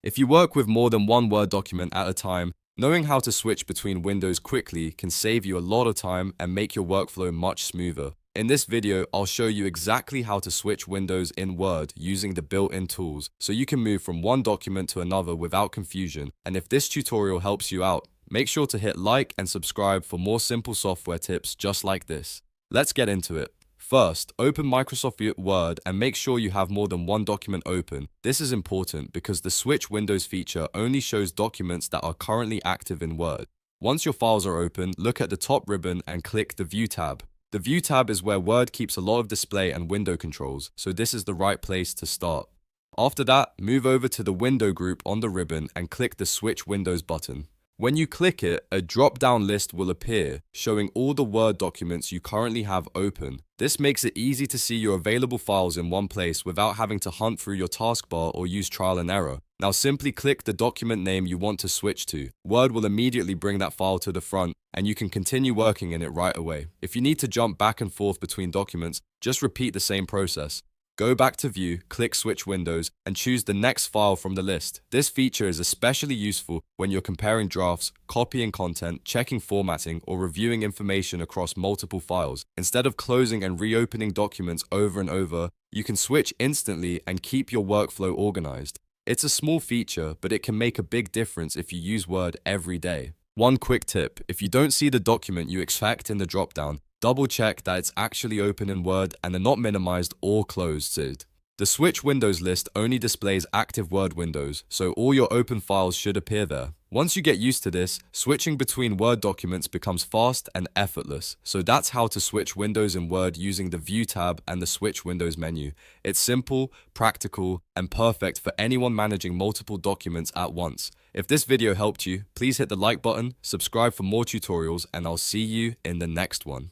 If you work with more than one Word document at a time, knowing how to switch between windows quickly can save you a lot of time and make your workflow much smoother. In this video, I'll show you exactly how to switch windows in Word using the built-in tools, so you can move from one document to another without confusion. And if this tutorial helps you out, make sure to hit like and subscribe for more simple software tips just like this. Let's get into it. First, open Microsoft Word and make sure you have more than one document open. This is important because the Switch Windows feature only shows documents that are currently active in Word. Once your files are open, look at the top ribbon and click the View tab. The View tab is where Word keeps a lot of display and window controls, so this is the right place to start. After that, move over to the Window group on the ribbon and click the Switch Windows button. When you click it, a drop-down list will appear, showing all the Word documents you currently have open. This makes it easy to see your available files in one place without having to hunt through your taskbar or use trial and error. Now simply click the document name you want to switch to. Word will immediately bring that file to the front, and you can continue working in it right away. If you need to jump back and forth between documents, just repeat the same process. Go back to View, click Switch Windows, and choose the next file from the list. This feature is especially useful when you're comparing drafts, copying content, checking formatting, or reviewing information across multiple files. Instead of closing and reopening documents over and over, you can switch instantly and keep your workflow organized. It's a small feature, but it can make a big difference if you use Word every day. One quick tip: if you don't see the document you expect in the dropdown, double check that it's actually open in Word and are not minimized or closed. The Switch Windows list only displays active Word windows, so all your open files should appear there. Once you get used to this, switching between Word documents becomes fast and effortless. So that's how to switch windows in Word using the View tab and the Switch Windows menu. It's simple, practical, and perfect for anyone managing multiple documents at once. If this video helped you, please hit the like button, subscribe for more tutorials, and I'll see you in the next one.